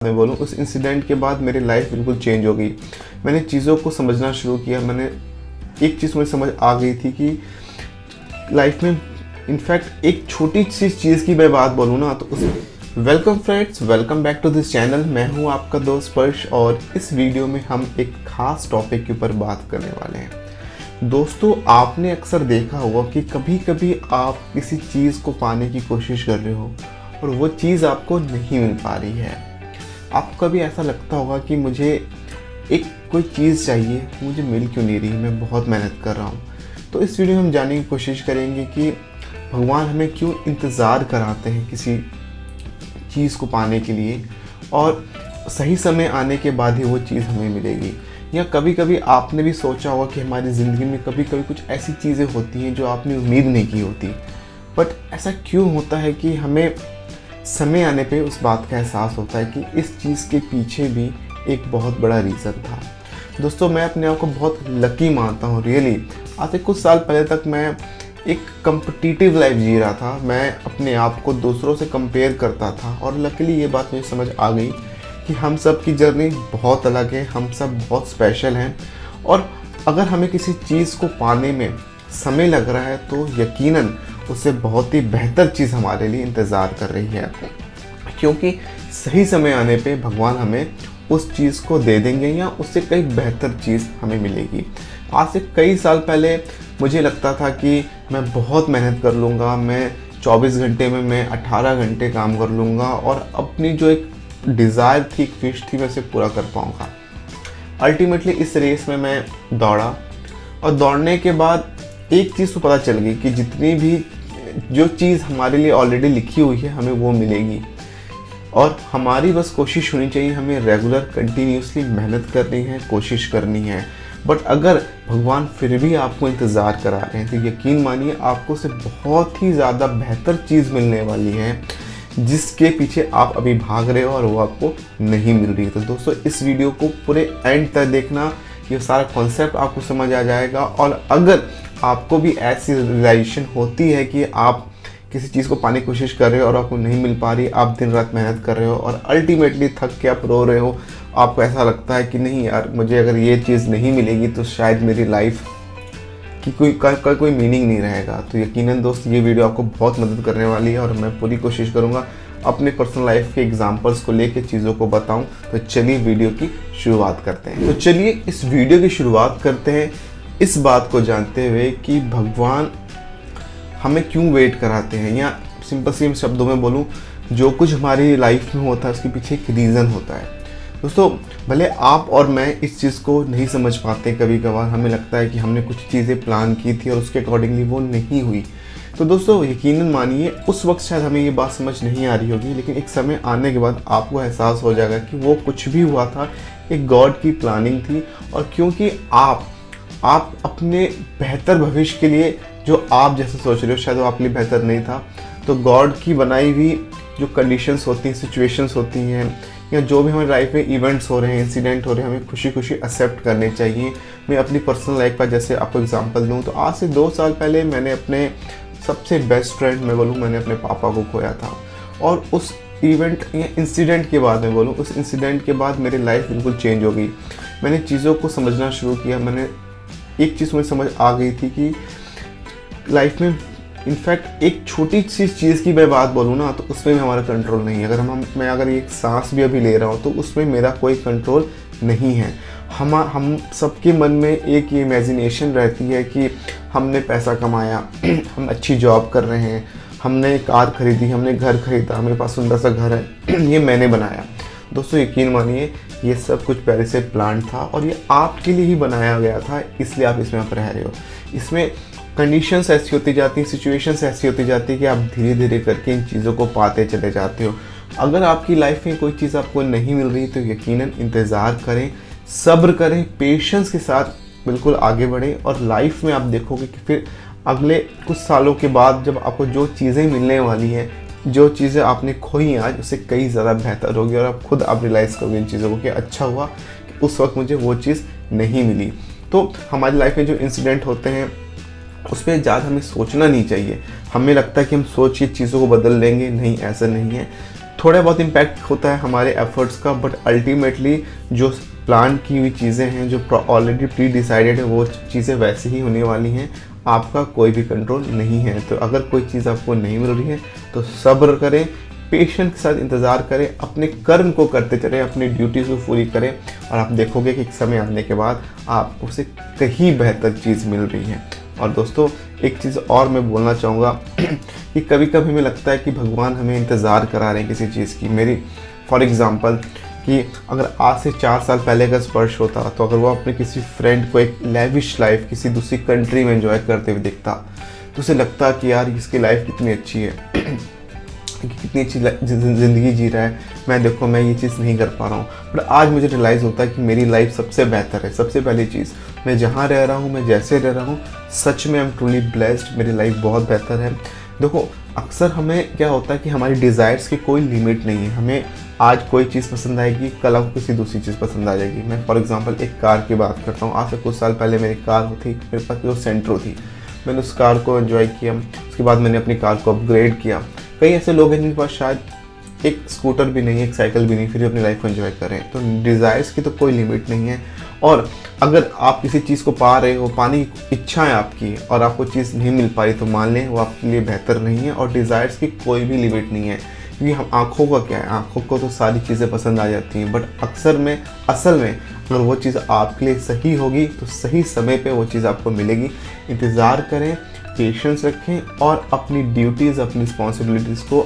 मैं बोलूँ उस इंसिडेंट के बाद मेरी लाइफ बिल्कुल चेंज हो गई। मैंने चीज़ों को समझना शुरू किया। मैंने एक चीज़ मुझे समझ आ गई थी कि लाइफ में इनफैक्ट एक छोटी सी चीज़ की मैं बात बोलूँ ना तो उस welcome friends, welcome back to this channel. मैं हूँ आपका दोस्त स्पर्श और इस वीडियो में हम एक खास टॉपिक के ऊपर बात करने वाले हैं। दोस्तों, आपने अक्सर देखा होगा कि कभी कभी आप किसी चीज़ को पाने की कोशिश कर रहे हो और वो चीज़ आपको नहीं मिल पा रही है। आपको कभी ऐसा लगता होगा कि मुझे एक कोई चीज़ चाहिए, मुझे मिल क्यों नहीं रही, मैं बहुत मेहनत कर रहा हूँ। तो इस वीडियो में हम जानने की कोशिश करेंगे कि भगवान हमें क्यों इंतज़ार कराते हैं किसी चीज़ को पाने के लिए और सही समय आने के बाद ही वो चीज़ हमें मिलेगी। या कभी कभी आपने भी सोचा होगा कि हमारी ज़िंदगी में कभी कभी कुछ ऐसी चीज़ें होती हैं जो आपने उम्मीद नहीं की होती, बट ऐसा क्यों होता है कि हमें समय आने पे उस बात का एहसास होता है कि इस चीज़ के पीछे भी एक बहुत बड़ा रीज़न था। दोस्तों, मैं अपने आप को बहुत लकी मानता हूँ रियली। आज से कुछ साल पहले तक मैं एक कम्पिटिटिव लाइफ जी रहा था। मैं अपने आप को दूसरों से कंपेयर करता था और लकीली ये बात मुझे समझ आ गई कि हम सब की जर्नी बहुत अलग है, हम सब बहुत स्पेशल हैं और अगर हमें किसी चीज़ को पाने में समय लग रहा है तो यकीनन उससे बहुत ही बेहतर चीज़ हमारे लिए इंतज़ार कर रही है, क्योंकि सही समय आने पे भगवान हमें उस चीज़ को दे देंगे या उससे कई बेहतर चीज़ हमें मिलेगी। आज से कई साल पहले मुझे लगता था कि मैं बहुत मेहनत कर लूँगा, मैं 24 घंटे में मैं 18 घंटे काम कर लूँगा और अपनी जो एक डिज़ायर थी, एक विश थी, मैं उसे पूरा कर पाऊँगा। अल्टीमेटली इस रेस में मैं दौड़ा और दौड़ने के बाद एक चीज़ तो पता चल गई कि जितनी भी जो चीज़ हमारे लिए ऑलरेडी लिखी हुई है हमें वो मिलेगी और हमारी बस कोशिश होनी चाहिए। हमें रेगुलर कंटिन्यूसली मेहनत करनी है, कोशिश करनी है। बट अगर भगवान फिर भी आपको इंतज़ार करा रहे हैं तो यकीन मानिए आपको से बहुत ही ज़्यादा बेहतर चीज़ मिलने वाली है जिसके पीछे आप अभी भाग रहे हो और वो आपको नहीं मिल रही है। तो दोस्तों, इस वीडियो को पूरे एंड तक देखना, ये सारा कॉन्सेप्ट आपको समझ आ जाएगा। और अगर आपको भी ऐसी रियलाइजेशन होती है कि आप किसी चीज़ को पाने की कोशिश कर रहे हो और आपको नहीं मिल पा रही, आप दिन रात मेहनत कर रहे हो और अल्टीमेटली थक के आप रो रहे हो, आपको ऐसा लगता है कि नहीं यार, मुझे अगर ये चीज़ नहीं मिलेगी तो शायद मेरी लाइफ की कोई मीनिंग नहीं रहेगा, तो यकीनन दोस्त ये वीडियो आपको बहुत मदद करने वाली है और मैं पूरी कोशिश करूँगा अपने पर्सनल लाइफ के एग्जांपल्स को लेके चीज़ों को बताऊं। तो चलिए वीडियो की शुरुआत करते हैं। तो चलिए इस वीडियो की शुरुआत करते हैं इस बात को जानते हुए कि भगवान हमें क्यों वेट कराते हैं, या सिंपल सी शब्दों में बोलूं, जो कुछ हमारी लाइफ में होता है उसके पीछे एक रीज़न होता है। दोस्तों, भले आप और मैं इस चीज़ को नहीं समझ पाते, कभी कभार हमें लगता है कि हमने कुछ चीज़ें प्लान की थी और उसके अकॉर्डिंगली वो नहीं हुई। तो दोस्तों, यकीनन मानिए उस वक्त शायद हमें ये बात समझ नहीं आ रही होगी, लेकिन एक समय आने के बाद आपको एहसास हो जाएगा कि वो कुछ भी हुआ था एक गॉड की प्लानिंग थी। और क्योंकि आप अपने बेहतर भविष्य के लिए जो आप जैसे सोच रहे हो शायद वो आपके लिए बेहतर नहीं था, तो गॉड की बनाई हुई जो कंडीशंस होती हैं, सिचुएशंस होती हैं, या जो भी हमारी लाइफ में इवेंट्स हो रहे हैं, इंसिडेंट हो रहे हैं, हमें खुशी खुशी एक्सेप्ट करने चाहिए। मैं अपनी पर्सनल लाइफ का जैसे आपको एग्जांपल दूं तो आज से 2 साल पहले मैंने अपने सबसे बेस्ट फ्रेंड मैं बोलूँ, मैंने अपने पापा को खोया था। और उस इवेंट या इंसिडेंट के बाद मैं बोलूँ, उस इंसिडेंट के बाद मेरी लाइफ बिल्कुल चेंज हो गई। मैंने चीज़ों को समझना शुरू किया। मैंने एक चीज़ मुझे समझ आ गई थी कि लाइफ में इनफैक्ट एक छोटी सी चीज़ की मैं बात बोलूँ ना तो उसमें भी हमारा कंट्रोल नहीं है। मैं अगर एक सांस भी अभी ले रहा हूँ तो उसमें मेरा कोई कंट्रोल नहीं है। हम सबके मन में एक ये इमेजिनेशन रहती है कि हमने पैसा कमाया, हम अच्छी जॉब कर रहे हैं, हमने कार खरीदी, हमने घर खरीदा, मेरे पास सुंदर सा घर है, ये मैंने बनाया। दोस्तों, यकीन मानिए ये सब कुछ पहले से प्लान था और ये आपके लिए ही बनाया गया था, इसलिए आप इसमें आप रह रहे हो। इसमें कंडीशंस ऐसी होती जाती हैं, सिचुएशंस ऐसी होती जाती है कि आप धीरे धीरे करके इन चीज़ों को पाते चले जाते हो। अगर आपकी लाइफ में कोई चीज़ आपको नहीं मिल रही तो यकीनन इंतज़ार करें, सब्र करें, पेशेंस के साथ बिल्कुल आगे बढ़ें और लाइफ में आप देखोगे कि फिर अगले कुछ सालों के बाद जब आपको जो चीज़ें मिलने वाली हैं, जो चीज़ें आपने खोई आज, उससे कई ज़्यादा बेहतर होगी और आप रियलाइज़ करोगे इन चीज़ों को कि अच्छा हुआ कि उस वक्त मुझे वो चीज़ नहीं मिली। तो हमारी लाइफ में जो इंसिडेंट होते हैं उस पर ज़्यादा हमें सोचना नहीं चाहिए। हमें लगता है कि हम सोच के चीज़ों को बदल लेंगे, नहीं, ऐसा नहीं है। थोड़ा बहुत इम्पैक्ट होता है हमारे एफर्ट्स का, बट अल्टीमेटली जो प्लान की हुई चीज़ें हैं, जो ऑलरेडी प्री डिसाइडेड है, वो चीज़ें वैसे ही होने वाली हैं। आपका कोई भी कंट्रोल नहीं है। तो अगर कोई चीज़ आपको नहीं मिल रही है तो सब्र करें, पेशेंस के साथ इंतज़ार करें, अपने कर्म को करते चलें, अपनी ड्यूटीज़ को पूरी करें, और आप देखोगे कि एक समय आने के बाद आपको उससे कहीं बेहतर चीज़ मिल रही है। और दोस्तों एक चीज़ और मैं बोलना चाहूँगा कि कभी कभी हमें लगता है कि भगवान हमें इंतज़ार करा रहे हैं किसी चीज़ की। मेरी फॉर एग्ज़ाम्पल कि अगर आज से 4 साल पहले का स्पर्श होता, तो अगर वो अपने किसी फ्रेंड को एक लेविश लाइफ किसी दूसरी कंट्री में एंजॉय करते हुए दिखता, तो उसे लगता कि यार इसकी लाइफ कितनी अच्छी है, कितनी अच्छी ज़िंदगी जी रहा है, मैं देखो मैं ये चीज़ नहीं कर पा रहा हूँ। बट आज मुझे रियलाइज़ होता है कि मेरी लाइफ सबसे बेहतर है। सबसे पहली चीज़, मैं जहाँ रह रहा हूँ, मैं जैसे रह रहा हूँ, सच में आई एम ट्रूली ब्लेस्ड, मेरी लाइफ बहुत बेहतर है। देखो अक्सर हमें क्या होता है कि हमारी डिज़ायर्स की कोई लिमिट नहीं है। हमें आज कोई चीज़ पसंद आएगी, कल आपको किसी दूसरी चीज़ पसंद आ जाएगी। मैं फॉर एग्जांपल एक कार की बात करता हूँ। आज से कुछ साल पहले मेरी कार थी, मेरे पास जो सेंट्रो थी, मैंने उस कार को एंजॉय किया। उसके बाद मैंने अपनी कार को अपग्रेड किया। कई ऐसे लोग हैं जिनके पास शायद एक स्कूटर भी नहीं, एक साइकिल भी नहीं, फिर भी अपनी लाइफ को एंजॉय करें। तो डिज़ायर्स की तो कोई लिमिट नहीं है। और अगर आप किसी चीज़ को पा रहे हो, पाने की इच्छा है आपकी, और आपको चीज़ नहीं मिल पाई, तो मान लें वो आपके लिए बेहतर नहीं है। और डिज़ायर्स की कोई भी लिमिट नहीं है, क्योंकि हम आँखों का क्या है, आँखों को तो सारी चीज़ें पसंद आ जाती हैं, बट असल में अगर वो चीज़ आपके लिए सही होगी तो सही समय पे वो चीज़ आपको मिलेगी। इंतज़ार करें, पेशेंस रखें, और अपनी ड्यूटीज़, अपनी रिस्पॉन्सिबिलिटीज़ को,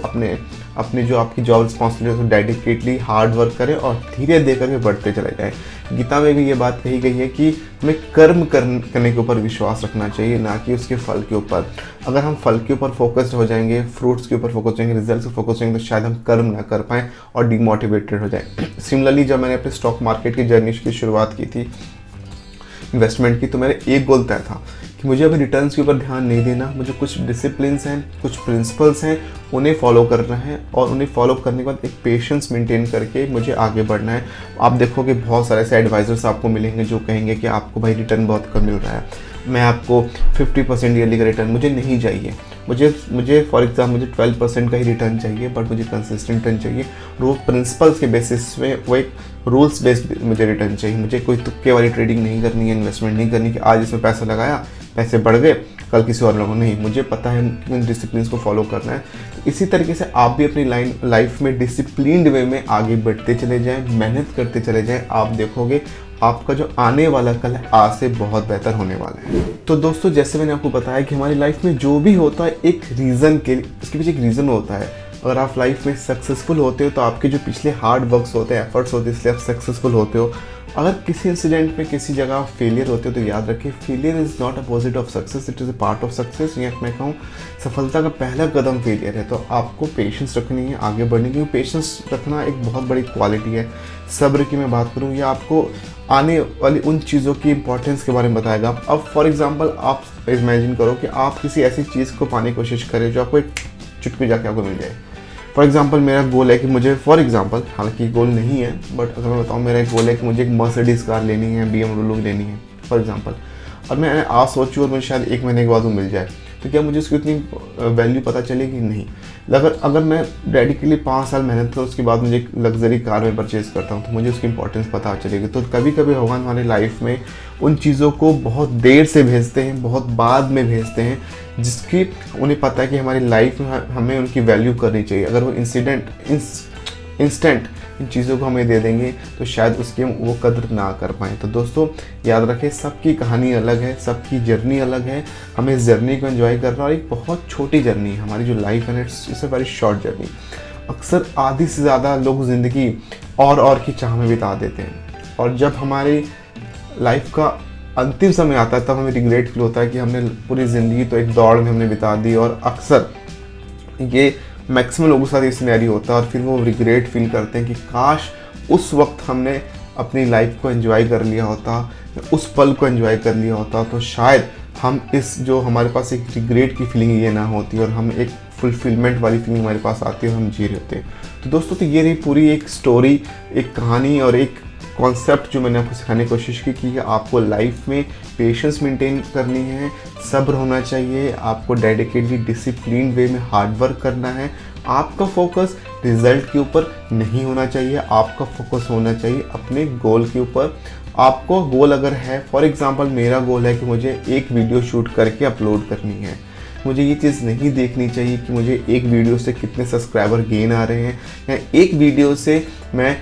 अपने जो आपकी जॉब रिस्पॉन्सिबिलिटी है डेडिकेटली हार्ड वर्क करें और धीरे धीरे करके बढ़ते चले जाएं। गीता में भी ये बात कही गई है कि हमें कर्म करने के ऊपर विश्वास रखना चाहिए, ना कि उसके फल के ऊपर। अगर हम फल के ऊपर फोकस्ड हो जाएंगे, फ्रूट्स के ऊपर फोकस हो जाएंगे, रिजल्ट पे फोकस होंगे, तो शायद हम कर्म ना कर पाएँ और डिमोटिवेटेड हो जाएं। सिमिलरली जब मैंने अपने स्टॉक मार्केट की जर्नी की शुरुआत की थी, इन्वेस्टमेंट की, तो मेरा एक गोल तय था कि मुझे अभी रिटर्न्स के ऊपर ध्यान नहीं देना। मुझे कुछ डिसिप्लिन्स हैं, कुछ प्रिंसिपल्स हैं, उन्हें फॉलो करना है, और उन्हें फॉलो करने के बाद एक पेशेंस मेंटेन करके मुझे आगे बढ़ना है। आप देखोगे बहुत सारे ऐसे एडवाइजर्स आपको मिलेंगे जो कहेंगे कि आपको भाई रिटर्न बहुत कम मिल रहा है, मैं आपको 50% ईयरली का रिटर्न मुझे नहीं चाहिए। मुझे फॉर एग्जाम्पल मुझे 12% का ही रिटर्न चाहिए, बट मुझे कंसिस्टेंट रिटर्न चाहिए। और वो प्रिंसिपल्स के बेसिस में, वो एक रूल्स बेस्ड मुझे रिटर्न चाहिए। मुझे कोई तुक्के वाली ट्रेडिंग नहीं करनी है, इन्वेस्टमेंट नहीं करनी कि आज इसमें पैसा लगाया, पैसे बढ़ गए, कल किसी और लोगों नहीं। मुझे पता है कि डिसिप्लिन को फॉलो करना है। तो इसी तरीके से आप भी अपनी लाइफ में डिसिप्लिन्ड वे में आगे बढ़ते चले जाएं, मेहनत करते चले जाएं। आप देखोगे आपका जो आने वाला कल है आज से बहुत बेहतर होने वाला है। तो दोस्तों जैसे मैंने आपको बताया कि हमारी लाइफ में जो भी होता है एक रीज़न के, उसके पीछे एक रीज़न होता है। अगर आप लाइफ में सक्सेसफुल होते हो तो आपके जो पिछले हार्ड वर्क्स होते हैं, एफर्ट्स होते हैं, इसलिए आप सक्सेसफुल होते हो। अगर किसी इंसिडेंट में किसी जगह आप फेलियर होते हो तो याद रखिए, failure is not opposite of success, it is a part of success. या मैं कहूँ सफलता का पहला कदम फेलियर है। तो आपको पेशेंस रखनी है आगे बढ़ने की। पेशेंस रखना एक बहुत बड़ी क्वालिटी है। सब्र की मैं बात करूँ, या आपको आने वाली उन चीज़ों की इंपॉर्टेंस के बारे में बताएगा। अब फॉर एग्जांपल आप इमेजिन करो कि आप किसी ऐसी चीज़ को पाने की कोशिश करें जो आपको एक चुटकी जाके आपको मिल जाए। फॉर एग्जांपल मेरा गोल है कि मुझे, फॉर एग्जांपल हालांकि गोल नहीं है, बट अगर मैं बताऊँ मेरा एक गोल है कि मुझे एक मर्सिडीज़ कार लेनी है, BMW लेनी है फॉर एग्जांपल, और मैं आज सोचूँ और मुझे शायद 1 महीने के बाद वो मिल जाए, तो क्या मुझे उसकी उतनी वैल्यू पता चलेगी? नहीं। अगर मैं डेडिकेटली 5 साल मेहनत करूँ उसके बाद मुझे एक लग्जरी कार में परचेज़ करता हूँ, तो मुझे उसकी इंपॉर्टेंस पता चलेगी। तो कभी कभी भगवान हमारे लाइफ में उन चीज़ों को बहुत देर से भेजते हैं, बहुत बाद में भेजते हैं, जिसकी उन्हें पता है कि हमारी लाइफ में हमें उनकी वैल्यू करनी चाहिए। अगर वो इंस्टेंट इन चीज़ों को हमें दे देंगे तो शायद उसकी हम वो कदर ना कर पाएँ। तो दोस्तों याद रखें, सबकी कहानी अलग है, सबकी जर्नी अलग है। हमें इस जर्नी को एंजॉय करना, और एक बहुत छोटी जर्नी है हमारी जो लाइफ है, it's a very short journey. अक्सर आधी से ज़्यादा लोग ज़िंदगी और की चाह में बिता देते हैं, और जब हमारी लाइफ का अंतिम समय आता है तब हमें रिग्रेट फील होता है कि हमने पूरी ज़िंदगी तो एक दौड़ में हमने बिता दी। और अक्सर ये मैक्सिमम लोगों के साथ ये सिनेरियो होता है, और फिर वो रिग्रेट फील करते हैं कि काश उस वक्त हमने अपनी लाइफ को एंजॉय कर लिया होता, उस पल को एंजॉय कर लिया होता, तो शायद हम इस जो हमारे पास एक रिग्रेट की फीलिंग ये ना होती, और हम एक फुलफिलमेंट वाली फीलिंग हमारे पास आती है और हम जी रहे होते। तो दोस्तों तो ये रही पूरी एक स्टोरी, एक कहानी और एक कॉन्सेप्ट जो मैंने आपको सिखाने की कोशिश की कि आपको लाइफ में पेशेंस मेंटेन करनी है, सब्र होना चाहिए, आपको डेडिकेटली डिसिप्लिन वे में हार्ड वर्क करना है, आपका फोकस रिजल्ट के ऊपर नहीं होना चाहिए, आपका फोकस होना चाहिए अपने गोल के ऊपर। आपको गोल अगर है, फॉर एग्जांपल मेरा गोल है कि मुझे एक वीडियो शूट करके अपलोड करनी है, मुझे ये चीज़ नहीं देखनी चाहिए कि मुझे एक वीडियो से कितने सब्सक्राइबर गेन आ रहे हैं या एक वीडियो से मैं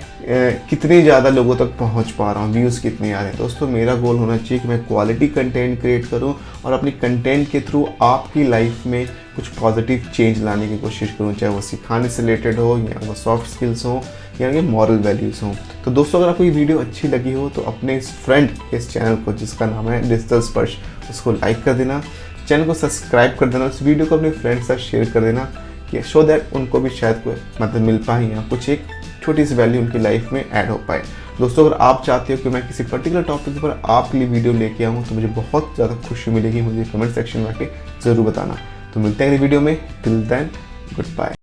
कितने ज़्यादा लोगों तक पहुंच पा रहा हूं, व्यूज़ कितने आ रहे हैं। दोस्तों मेरा गोल होना चाहिए कि मैं क्वालिटी कंटेंट क्रिएट करूं और अपनी कंटेंट के थ्रू आपकी लाइफ में कुछ पॉजिटिव चेंज लाने की कोशिश करूं, चाहे वो सिखाने से रिलेटेड हो या वो सॉफ्ट स्किल्स हो या ये मॉरल वैल्यूज़ हों। तो दोस्तों अगर आपको ये वीडियो अच्छी लगी हो तो अपने इस फ्रेंड इस चैनल को, जिसका नाम है डिजिटल स्पर्श, उसको लाइक कर देना, चैनल को सब्सक्राइब कर देना, उस वीडियो को अपने फ्रेंड्स के साथ शेयर कर देना कि सो दैट उनको भी शायद कोई मदद मिल पाए या कुछ एक छोटी सी वैल्यू उनकी लाइफ में ऐड हो पाए। दोस्तों अगर आप चाहते हो कि मैं किसी पर्टिकुलर टॉपिक पर आपके लिए वीडियो लेके आऊँ तो मुझे बहुत ज़्यादा खुशी मिलेगी, मुझे कमेंट सेक्शन में आके ज़रूर बताना। तो मिलते हैं अगली वीडियो में, टिल देन गुड बाय।